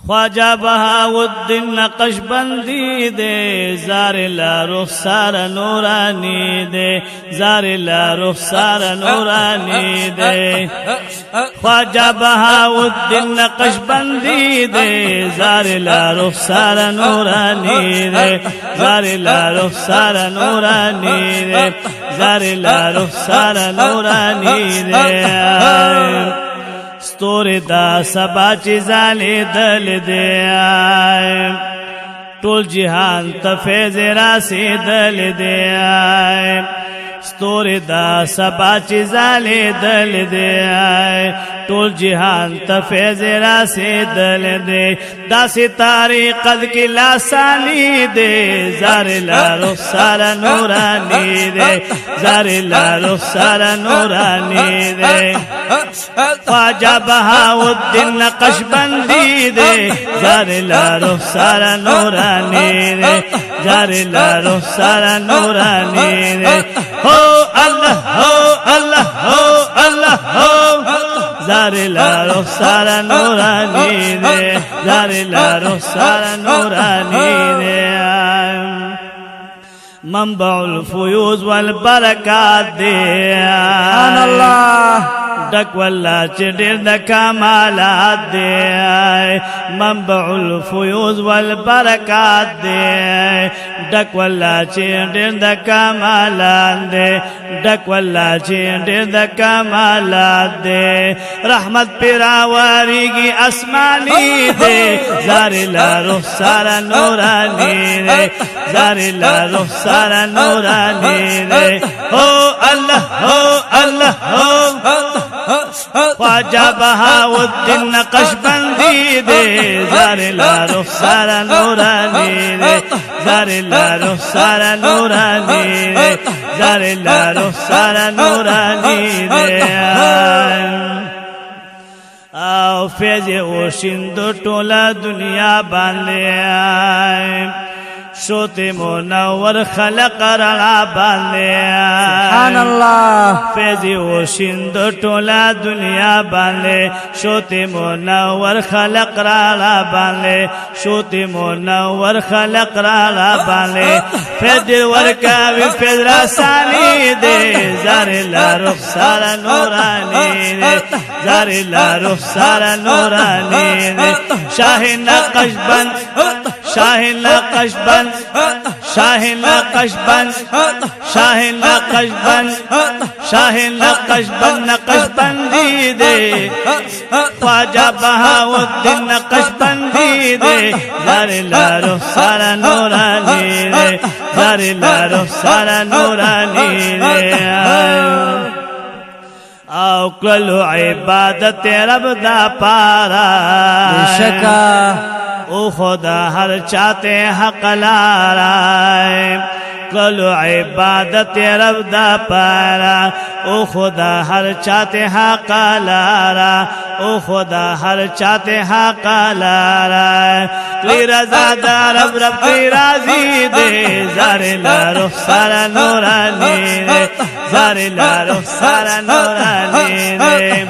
ख्वाजा बहाउद्दीन नक्शबंदी दे ज़ारिला रुखसार नूरानी दे ज़ारिला रुखसार नूरानी दे ख्वाजा बहाउद्दीन नक्शबंदी दे ज़ारिला रुखसार नूरानी दे ज़ारिला रुखसार नूरानी दे ज़ारिला रुखसार नूरानी दे ستوری دا سبا چیزانی دل دے آئے ټول جهان ته فیض راسی دل دے آئے ستوری دا سبا چیزانی دل دے آئے ټول جهان ته فیض راسی دل دے دا ستاری قد کی لاسانی دے ذارلا رخسار نورانی دے ذارلا رخسار نورانی دے ख्वाजा बहाउद्दीन नक्शबंदी दे ज़ारिला रुखसार नूरानी दे ज़ारिला रुखसार नूरानी दे हो अल्लाह हो अल्लाह हो अल्लाह हो ज़ारिला रुखसार नूरानी दे ज़ारिला रुखसार नूरानी दे منبع الفیوز والبرکات دے سبحان اللہ ڈک واللہ چه ډیر د کمالات دے منبع الفیوز والبرکات دے ڈک واللہ چه ډیر د کمالات دے ڈک واللہ چه ډیر د کمالات دے رحمت پیراواریږي اسمانی دے ذاریلا رخسار نورانی دے ذاریلا رخسار نورانی دے ہو اللہ ہو اللہ ہو ख्वाजा बहाउद्दीन नक्शबंदी दे ज़ारिला रुखसार नूरानी दे ज़ारिला रुखसार नूरानी दे ज़ारिला रुखसार नूरानी दे او فیض اوشند ټوله دنیا باندې شوت منور خلق رڼا باندې سبحان الله فیض اوشند ټوله دنیا باندې شوت منور خلق رڼا باندې شوت منور خلق رڼا باندې فیض ورکاوي فیض رسانی دے ذاریلا رخسار نورانی دے ذاریلا رخسار نورانی دے شاہ نقشبند شاہ نقشبند شاہ نقشبند شاہ نقشبند شاہ نقشبند نقشبندی دے ख्वाजा बहाउद्दीन नक्शबंदी दे ज़ारिला रुखसार नूरानी दे ज़ारिला रुखसार नूरानी दे او کلو عبادت رب دا پارا شکا او خدا ہر چاہتے حق لارائے کلو عبادت رب دا پارا او خدا ہر چاہتے حق لارا او خدا ہر چاہتے حق لارا کوئی رضا دا رب رب کی راضی دے ذاریلا رخسار نورانی دے ذاریلا رخسار نورانی دے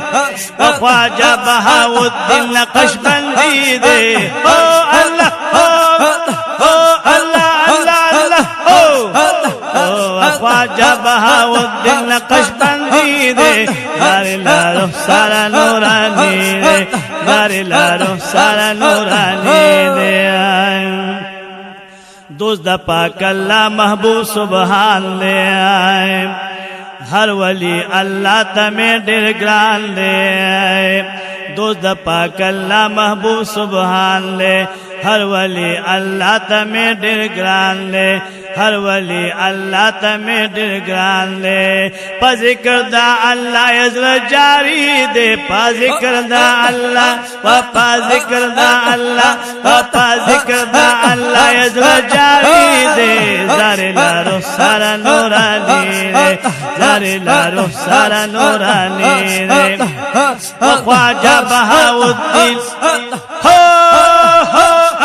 ख्वाजा बहाउद्दीन नक्शबंदी दे ओ अल्लाह ओ अल्लाह अल्लाह अल्लाह ओ ख्वाजा बहाउद्दीन नक्शबंदी दे ज़ारिला रुखसार नूरानी दे ज़ारिला रुखसार नूरानी दे دوست دا پاک اللہ محبوب سبحان دے ہر ولی اللہ تمہیں ڈر گران دے دوست دا پاک اللہ محبوب سبحان دے ہر ولی اللہ تمہیں ڈر گران دے ہر ولی اللہ تمہیں ڈر گران دے پا ذکر دا اللہ عزر جاری دے پا ذکر دا اللہ پا ذکر دا اللہ پا ذکر دا اللہ عزر جاری دے ذاریلا رخسار نورانی دے ذاریلا رخسار نورانی دے ख्वाजा बहाउद्दीन हो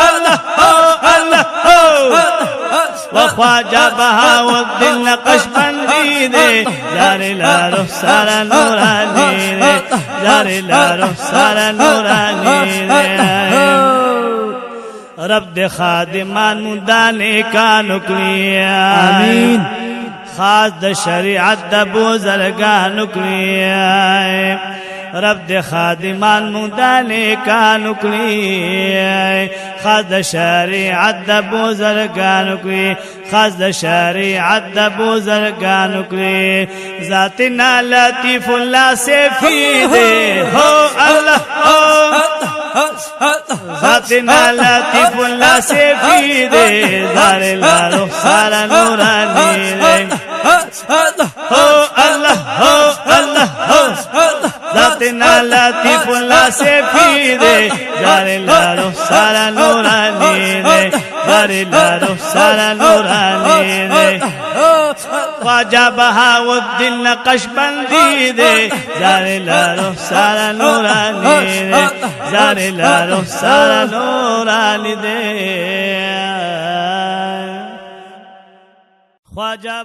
अल्लाह हो अल्लाह हो ख्वाजा बहाउद्दीन नक्शबंदी दे ज़ारिला रुखसार नूरानी दे ज़ारिला रुखसार नूरानी दे رب د خادمان مدانه کانو کړی آمین خاص د شریعت د بزرګانو کړی رب د خادمان مدانه کانو کړی خاص د شریعت د بزرګانو کړی خاص د شریعت د بزرګانو کړی ذاتنا لطیف الله سیفی دے هو الله ذاتنا لطیف الله سیفی دے زار لارو سارا نورانی دے هو الله هو الله ذاتنا لطیف الله سیفی دے زار لارو سارا نورانی دے زار لارو سارا نورانی دے خواجہ بہاؤالدین نقش بندی دے زار لارو سارا نورانی دے زار لارو سارا نورانی دے خواجہ